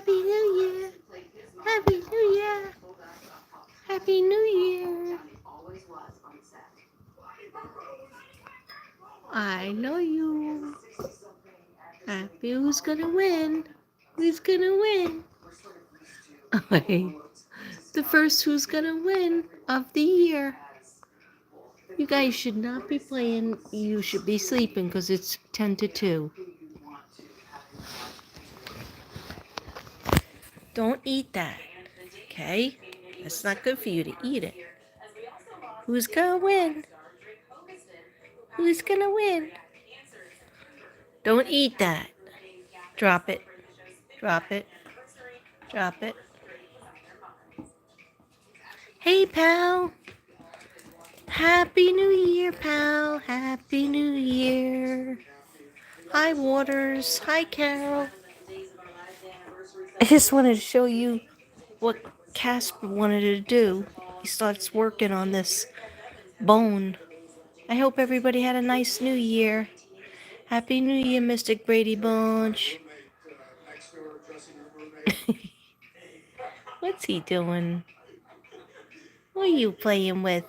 Happy New Year. Happy New Year. Happy New Year. I know you. Happy who's gonna win? Who's gonna win? Okay. The first who's gonna win of the year. You guys should not be playing. You should be sleeping because it's 10 to 2. Don't eat that. Okay? It's not good for you to eat it. Who's gonna win? Who's gonna win? Don't eat that. Drop it. Drop it. Drop it. Hey, pal. Happy New Year, pal. Happy New Year. Hi, Waters. Hi, Carol. I just wanted to show you what Casper wanted to do. He starts working on this bone. I hope everybody had a nice New Year. Happy New Year, Mystic Brady Bunch. What's he doing? What are you playing with?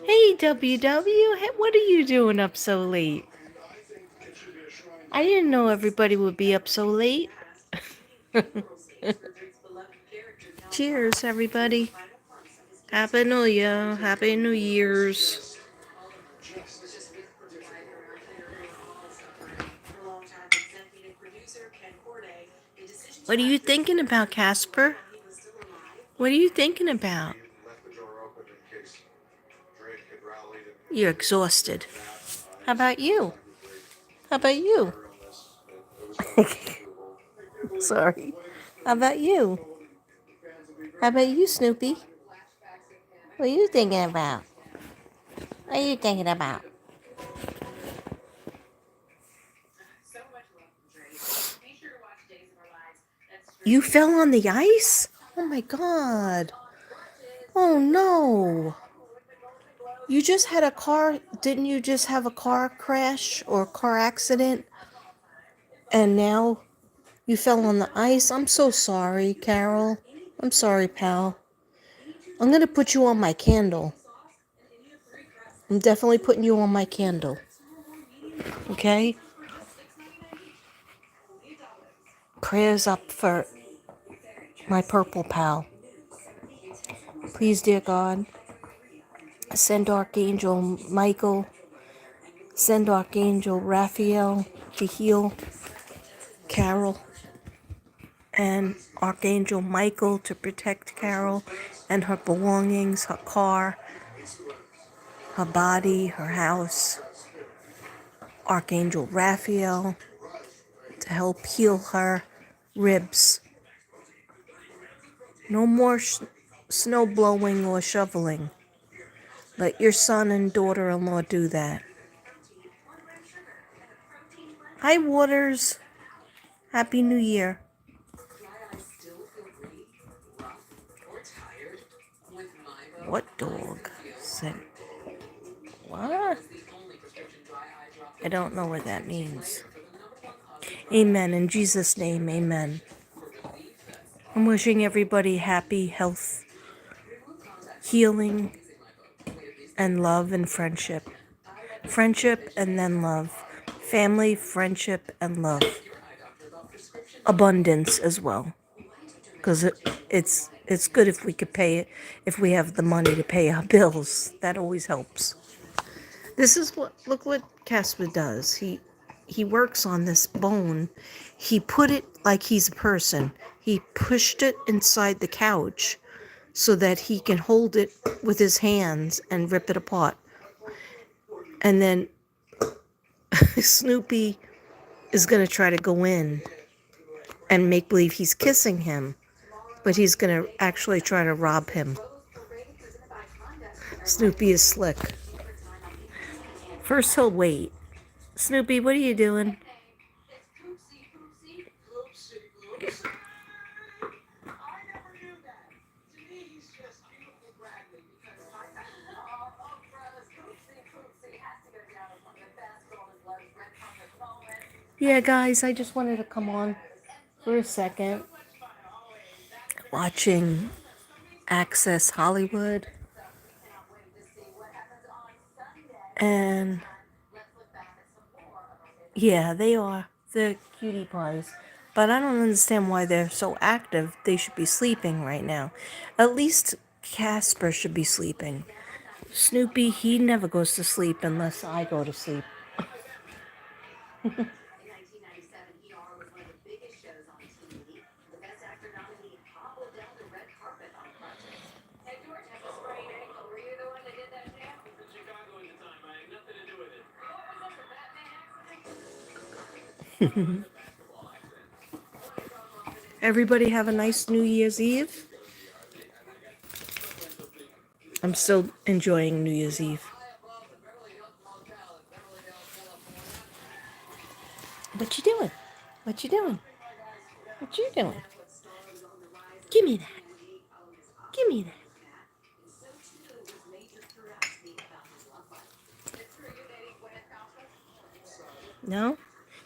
Hey, WW, hey, what are you doing up so late? I didn't know everybody would be up so late. Cheers, everybody. Happy New Year. Happy New Year's. What are you thinking about, Casper? What are you thinking about? You're exhausted. How about you? How about you? Sorry. How about you? How about you, Snoopy? What are you thinking about? What are you thinking about? You fell on the ice? Oh my God. Oh no. You just had a car, didn't you just have a car crash or car accident? And now you fell on the ice? I'm so sorry, Carol. I'm sorry, pal. I'm going to put you on my candle. I'm definitely putting you on my candle. Okay? Prayers up for my purple pal. Please, dear God, send Archangel Michael, send Archangel Raphael to heal Carol, and Archangel Michael to protect Carol and her belongings, her car, her body, her house. Archangel Raphael to help heal her ribs. No more snow blowing or shoveling. Let your son and daughter-in-law do that. Hi, Waters. Happy New Year. What dog? Said what? I don't know what that means. Amen. In Jesus' name, amen. I'm wishing everybody happy health, healing, and love and friendship. Friendship and then love. Family, friendship, and love. Abundance as well. Because it's good if we could pay it, if we have the money to pay our bills. That always helps. This is look what Casper does. He works on this bone. He put it like he's a person. He pushed it inside the couch so that he can hold it with his hands and rip it apart. And then Snoopy is going to try to go in and make believe he's kissing him, but he's going to actually try to rob him. Snoopy is slick. First he'll wait. Snoopy, what are you doing? Yeah, guys, I just wanted to come on for a second watching Access Hollywood, and yeah, they are. They're cutie pies. But I don't understand why they're so active. They should be sleeping right now. At least Casper should be sleeping. Snoopy, he never goes to sleep unless I go to sleep. Everybody have a nice New Year's Eve. I'm still enjoying New Year's Eve. What you doing? What you doing? What you doing? Give me that. Give me that. No?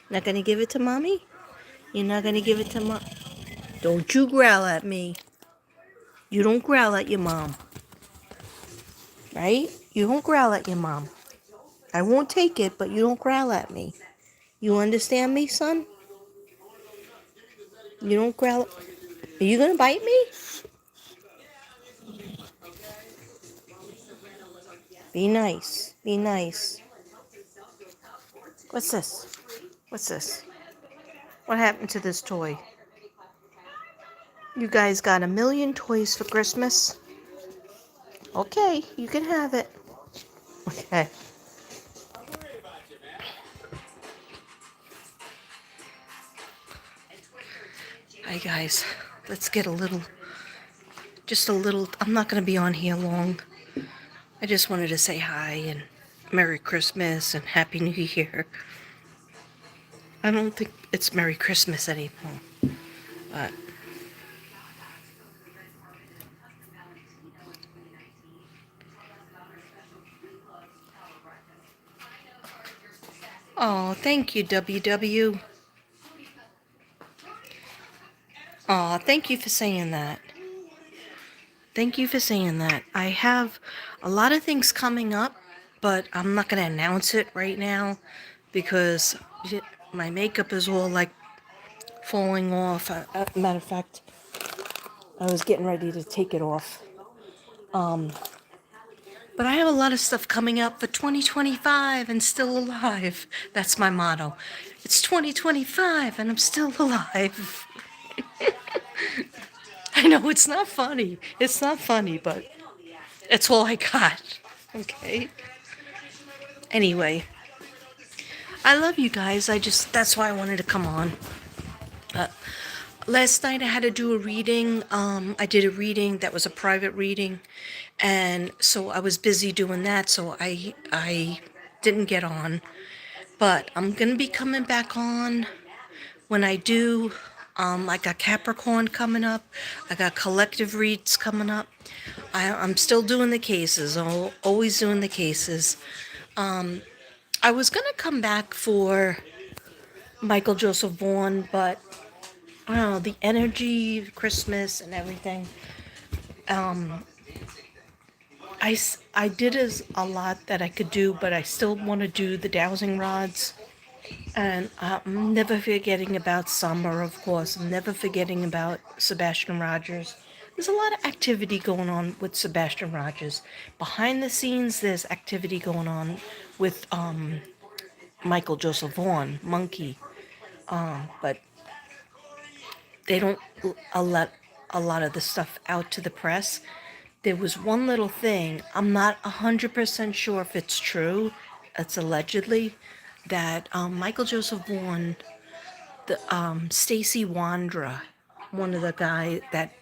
Not gonna give it to mommy? You're not gonna give it to mom? Don't you growl at me. You don't growl at your mom. Right? You don't growl at your mom. I won't take it, but you don't growl at me. You understand me, son? You don't growl. Are you gonna bite me? Be nice. Be nice. What's this? What's this? What happened to this toy? You guys got a million toys for Christmas? Okay, you can have it. Okay. Hi guys. Let's get just a little, I'm not going to be on here long. I just wanted to say hi and Merry Christmas and Happy New Year. I don't think it's Merry Christmas anymore, but oh, thank you, WW. Oh, thank you for saying that. Thank you for saying that. I have a lot of things coming up, but I'm not going to announce it right now because my makeup is all like falling off. Matter of fact, I was getting ready to take it off. But I have a lot of stuff coming up for 2025 and still alive. That's my motto. It's 2025 and I'm still alive. I know it's not funny. It's not funny, but it's all I got. Okay? Anyway, I love you guys. That's why I wanted to come on. Last night I had to do a reading. I did a reading that was a private reading, and so I was busy doing that, so I didn't get on. But I'm gonna be coming back on when I do. I got Capricorn coming up. I got collective reads coming up. I'm still doing the cases. Always doing the cases. I was gonna come back for Michael Joseph Vaughan, but I don't know, the energy, Christmas, and everything. I did a lot that I could do, but I still want to do the dowsing rods. And I'm never forgetting about Summer, of course. I'm never forgetting about Sebastian Rogers. There's a lot of activity going on with Sebastian Rogers. Behind the scenes, there's activity going on with Michael Joseph Vaughan, Monkey. But they don't let a lot of the stuff out to the press. There was one little thing, I'm not 100% sure if it's true, it's allegedly, that Michael Joseph Vaughan, the Stacy Wandra, one of the guy, that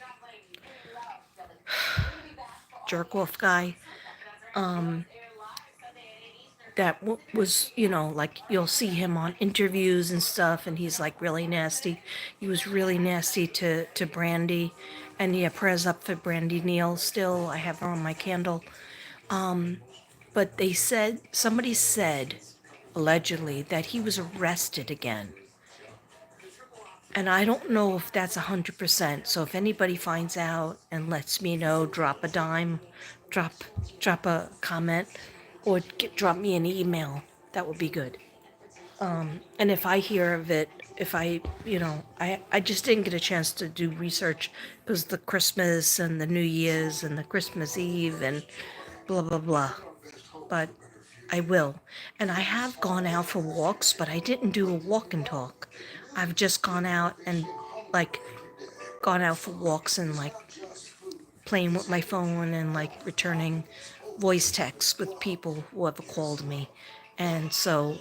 jerk off guy, that was, like you'll see him on interviews and stuff, and he's like really nasty. He was really nasty to Brandy, and yeah, prayers up for Brandy Neal. Still, I have her on my candle. But somebody said, allegedly, that he was arrested again. And I don't know if that's 100%. So if anybody finds out and lets me know, drop a dime, drop drop a comment, or drop me an email. That would be good. And if I hear of it, if I just didn't get a chance to do research because the Christmas and the New Year's and the Christmas Eve and blah, blah, blah. But I will. And I have gone out for walks, but I didn't do a walk and talk. I've just gone out and like gone out for walks and like playing with my phone and like returning voice texts with people who ever called me. And so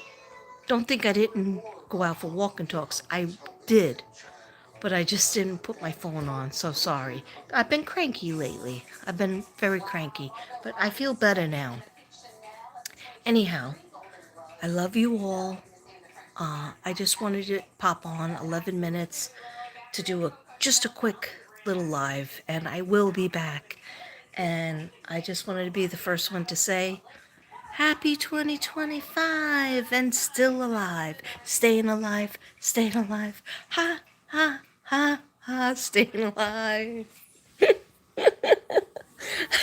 don't think I didn't go out for walk and talks. I did, but I just didn't put my phone on. So sorry. I've been cranky lately. I've been very cranky, but I feel better now. Anyhow, I love you all. I just wanted to pop on 11 minutes to do just a quick little live, and I will be back. And I just wanted to be the first one to say, Happy 2025 and still alive. Staying alive, staying alive. Ha, ha, ha, ha, staying alive. I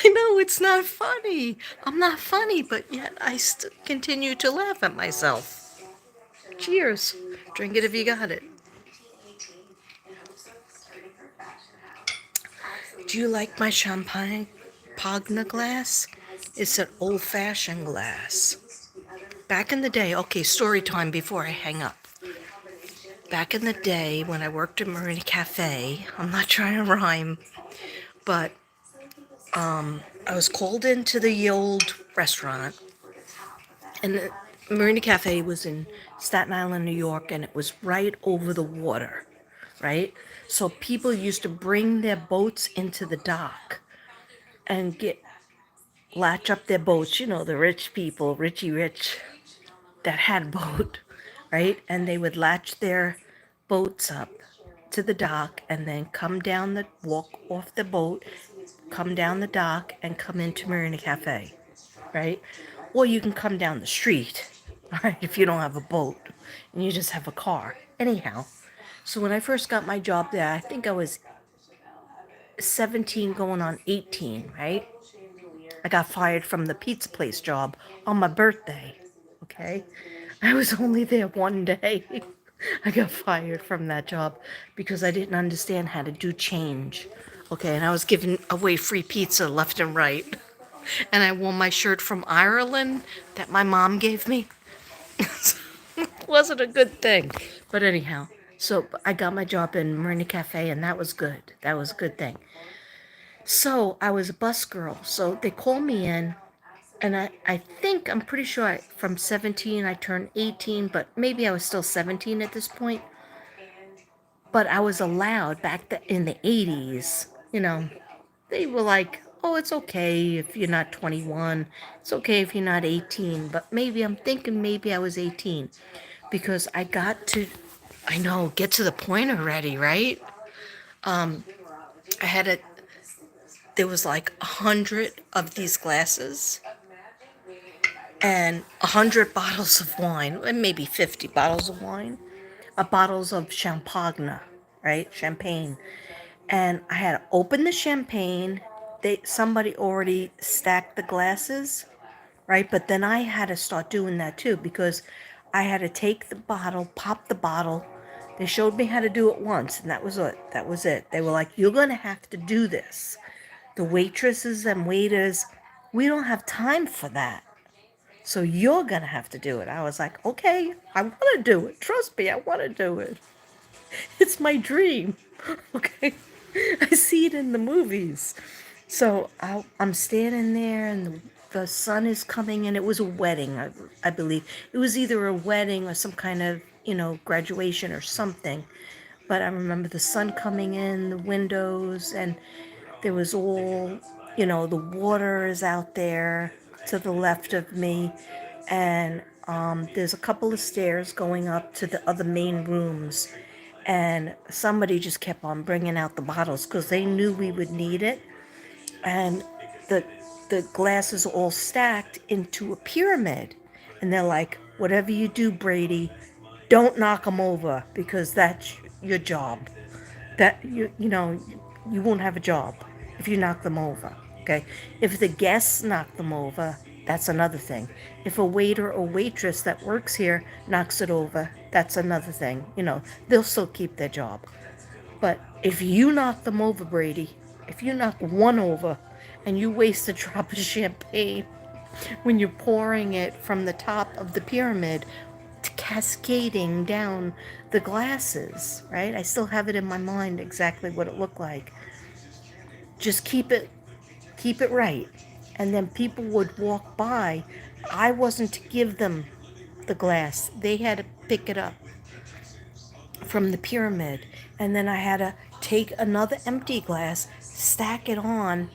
know it's not funny. I'm not funny, but yet I continue to laugh at myself. Cheers. Drink it if you got it. Do you like my champagne pagna glass? It's an old fashioned glass. Back in the day, okay, story time before I hang up. Back in the day when I worked at Marina Cafe, I'm not trying to rhyme, but I was called into the old restaurant, and the Marina Cafe was in Staten Island, New York, and it was right over the water, right? So people used to bring their boats into the dock and latch up their boats. You know, the rich people, Richie Rich, that had a boat, right? And they would latch their boats up to the dock and then walk off the boat, come down the dock and come into Marina Cafe, right? Or you can come down the street, right? If you don't have a boat and you just have a car. Anyhow, so when I first got my job there, I think I was 17 going on 18, right? I got fired from the pizza place job on my birthday. Okay. I was only there one day. I got fired from that job because I didn't understand how to do change. Okay. And I was giving away free pizza left and right. And I wore my shirt from Ireland that my mom gave me. Wasn't a good thing. But anyhow, so I got my job in Marina Cafe and that was good. That was a good thing. So I was a bus girl. So they called me in, and I think, I'm pretty sure from 17 I turned 18, but maybe I was still 17 at this point. But I was allowed in the 80s, they were like, oh, it's okay if you're not 21. It's okay if you're not 18. But I'm thinking maybe I was 18 because I know, get to the point already, right? I had there was like 100 of these glasses and 100 bottles of wine, and maybe 50 bottles of wine, bottles of champagne, right? Champagne. And I had to open the champagne. Somebody already stacked the glasses, right? But then I had to start doing that too because I had to take the bottle, pop the bottle. They showed me how to do it once, and that was it. That was it. They were like, "You're gonna have to do this." The waitresses and waiters, we don't have time for that. So you're going to have to do it. I was like, okay, I want to do it. Trust me, I want to do it. It's my dream. Okay. I see it in the movies. So I'm standing there and the sun is coming, and it was a wedding, I believe. It was either a wedding or some kind of, graduation or something. But I remember the sun coming in, the windows, and there was all, the water is out there to the left of me. And there's a couple of stairs going up to the other main rooms. And somebody just kept on bringing out the bottles because they knew we would need it. And the, the glasses all stacked into a pyramid. And they're like, whatever you do, Brady, don't knock them over because your job. That you won't have a job if you knock them over. Okay, if the guests knock them over, that's another thing. If a waiter or waitress that works here knocks it over, that's another thing. They'll still keep their job. But if you knock them over, Brady, if you knock one over and you waste a drop of champagne when you're pouring it from the top of the pyramid, cascading down the glasses, right? I still have it in my mind exactly what it looked like. Just keep it right. And then people would walk by. I wasn't to give them the glass. They had to pick it up from the pyramid. And then I had to take another empty glass, stack it on,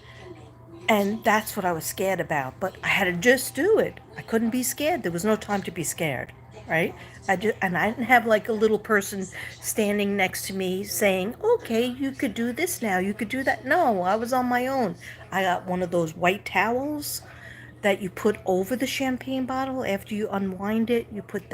and that's what I was scared about. But I had to just do it. I couldn't be scared. There was no time to be scared, right? And I didn't have like a little person standing next to me saying, "Okay, you could do this now. You could do that." No, I was on my own. I got one of those white towels that you put over the champagne bottle after you unwind it. You put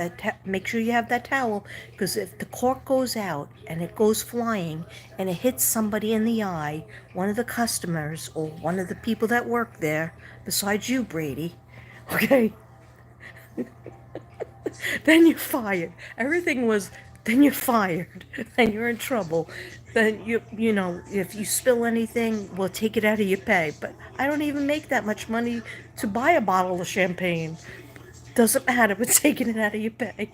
make sure you have that towel, because if the cork goes out and it goes flying and it hits somebody in the eye, one of the customers or one of the people that work there, besides you, Brady, okay, then you're fired. Everything was, then you're fired. Then you're in trouble. Then if you spill anything, we'll take it out of your pay. But I don't even make that much money to buy a bottle of champagne. Doesn't matter. We're taking it out of your pay.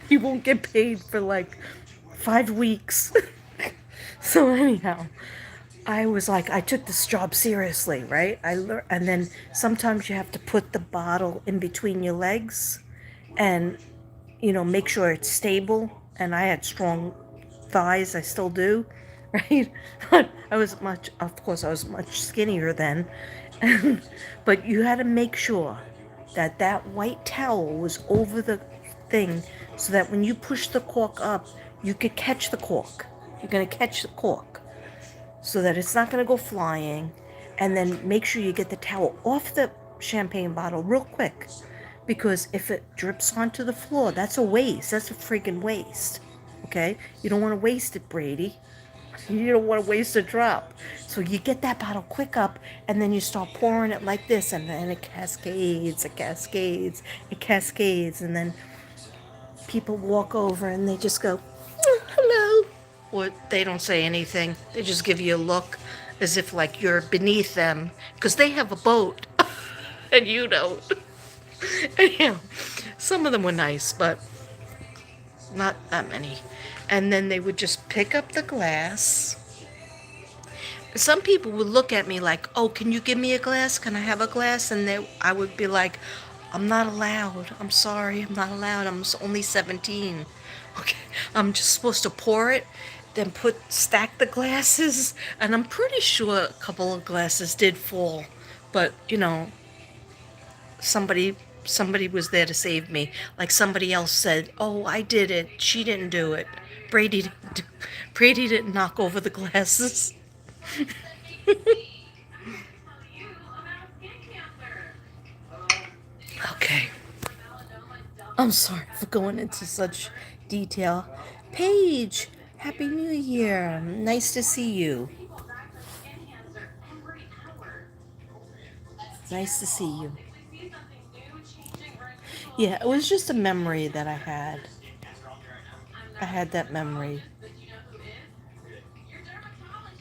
You won't get paid for like 5 weeks. So anyhow, I was like, I took this job seriously, right? I learned, and then sometimes you have to put the bottle in between your legs, and make sure it's stable. And I had strong thighs. I still do, right? But of course, I was much skinnier then. But you had to make sure that that white towel was over the thing, so that when you push the cork up, you could catch the cork. You're going to catch the cork so that it's not going to go flying. And then make sure you get the towel off the champagne bottle real quick, because if it drips onto the floor, that's a waste. That's a freaking waste. Okay? You don't want to waste it, Brady. You don't want to waste a drop. So you get that bottle quick up, and then you start pouring it like this, and then it cascades, it cascades, and then people walk over and they just go, hello. Or they don't say anything. They just give you a look as if like you're beneath them, because they have a boat and you don't. Anyhow, some of them were nice, but not that many. And then they would just pick up the glass. Some people would look at me like, "Oh, can you give me a glass? Can I have a glass?" And I would be like, "I'm not allowed. I'm sorry, I'm not allowed. I'm only 17. Okay, I'm just supposed to pour it, then stack the glasses." And I'm pretty sure a couple of glasses did fall, but somebody was there to save me. Like somebody else said, "Oh, I did it. She didn't do it. Brady, Brady didn't knock over the glasses." Okay. I'm sorry for going into such detail. Paige, Happy New Year. Nice to see you. Nice to see you. Yeah, it was just a memory that I had. I had that memory.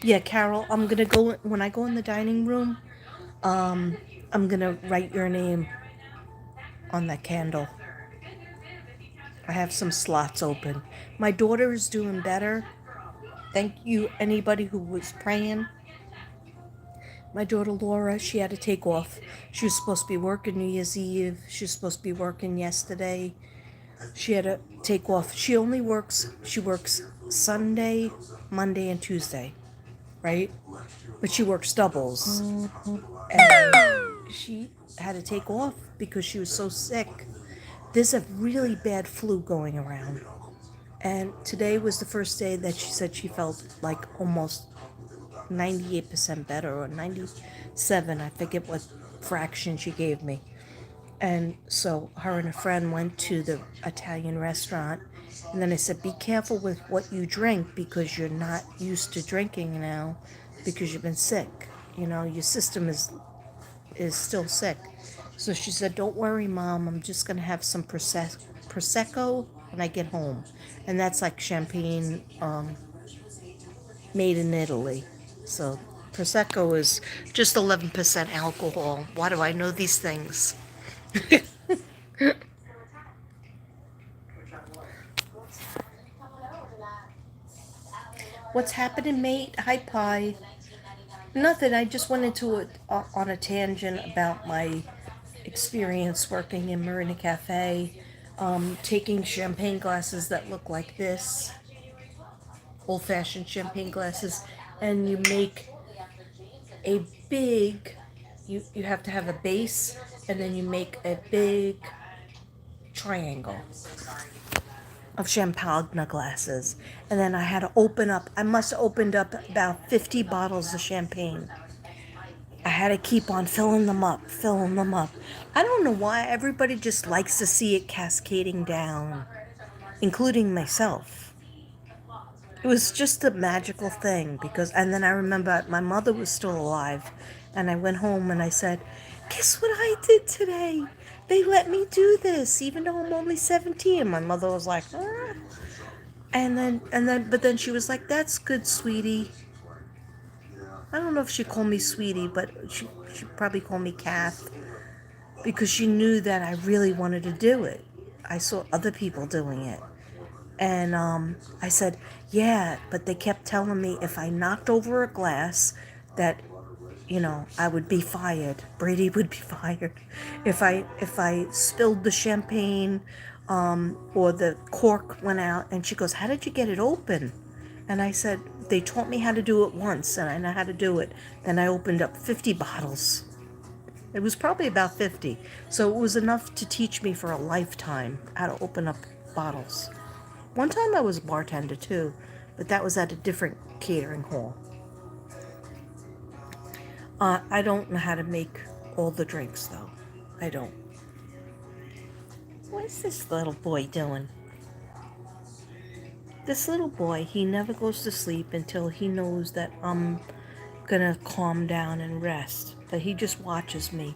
Yeah, Carol, I'm gonna go when I go in the dining room. I'm gonna write your name on that candle. I have some slots open. My daughter is doing better. Thank you, anybody who was praying. My daughter Laura, she had to take off. She was supposed to be working New Year's Eve. She was supposed to be working yesterday. She had to take off. She works Sunday, Monday, and Tuesday, right? But she works doubles. And she had to take off because she was so sick. There's a really bad flu going around. And today was the first day that she said she felt like almost 98% better, or 97. I forget what fraction she gave me. And so her and a friend went to the Italian restaurant, And then I said, be careful with what you drink because you're not used to drinking now because you've been sick. You know, your system is still sick. So she said, don't worry, Mom. I'm just going to have some Prosecco when I get home. And that's like champagne made in Italy. So Prosecco is just 11% alcohol. Why do I know these things? What's happening, mate? Hi, Pie. Nothing. I just went into on a tangent about my experience working in Marina Cafe, taking champagne glasses that look like this, old-fashioned champagne glasses, and you make a big. You have to have a base, and then you make a big triangle of champagne glasses, and then I had to open up. I must have opened up about 50 bottles of champagne. I had to keep on filling them up, filling them up. I don't know why everybody just likes to see it cascading down, including myself. It was just a magical thing because, and then I remember my mother was still alive, and I went home and I said, guess what I did today? They let me do this, even though I'm only 17. My mother was like, ah. But then she was like, that's good, sweetie. I don't know if she called me sweetie, but she probably called me Kath because she knew that I really wanted to do it. I saw other people doing it. And I said, yeah, but they kept telling me if I knocked over a glass that, I would be fired. Brady would be fired. If I spilled the champagne or the cork went out, and she goes, how did you get it open? And I said, they taught me how to do it once, and I know how to do it. Then I opened up 50 bottles. It was probably about 50. So it was enough to teach me for a lifetime how to open up bottles. One time I was a bartender too, but that was at a different catering hall. I don't know how to make all the drinks though. I don't. What's this little boy doing? This little boy, he never goes to sleep until he knows that I'm gonna calm down and rest. But he just watches me.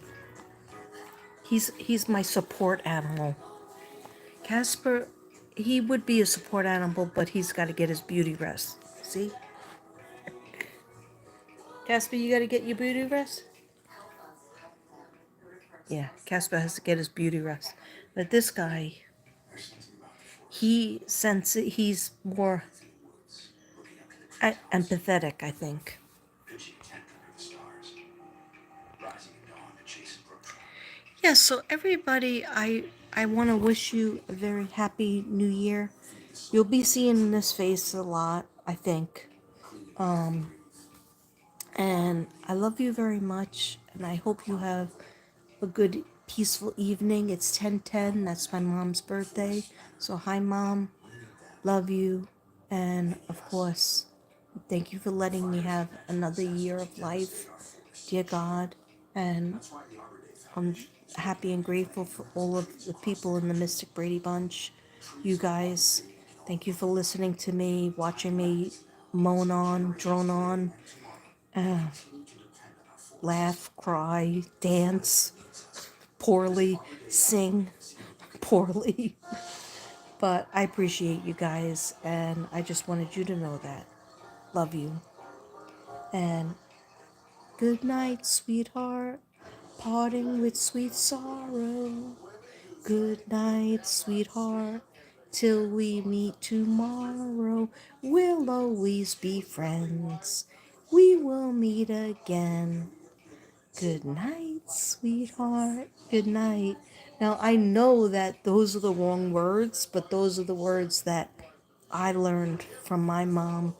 He's my support animal. Casper, he would be a support animal, but he's got to get his beauty rest. See? Casper, you got to get your beauty rest? Yeah, Casper has to get his beauty rest. But this guy, he's more empathetic, I think. Yeah, so everybody, I want to wish you a very happy new year. You'll be seeing this face a lot, I think. And I love you very much, and I hope you have a good, peaceful evening. It's 10:10. That's my mom's birthday. So hi, Mom. Love you. And of course, thank you for letting me have another year of life, dear God. And I'm happy and grateful for all of the people in the Mystic Brady Bunch. You guys, thank you for listening to me, watching me moan on, drone on, laugh, cry, dance poorly, sing poorly. But I appreciate you guys, and I just wanted you to know that. Love you. And good night, sweetheart. Parting with sweet sorrow. Good night, sweetheart. Till we meet tomorrow, we'll always be friends. We will meet again. Good night, sweetheart. Good night. Now, I know that those are the wrong words, but those are the words that I learned from my mom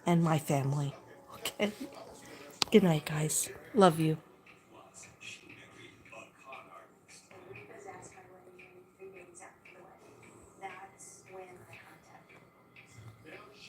and my family. Okay? Good night, guys. Love you.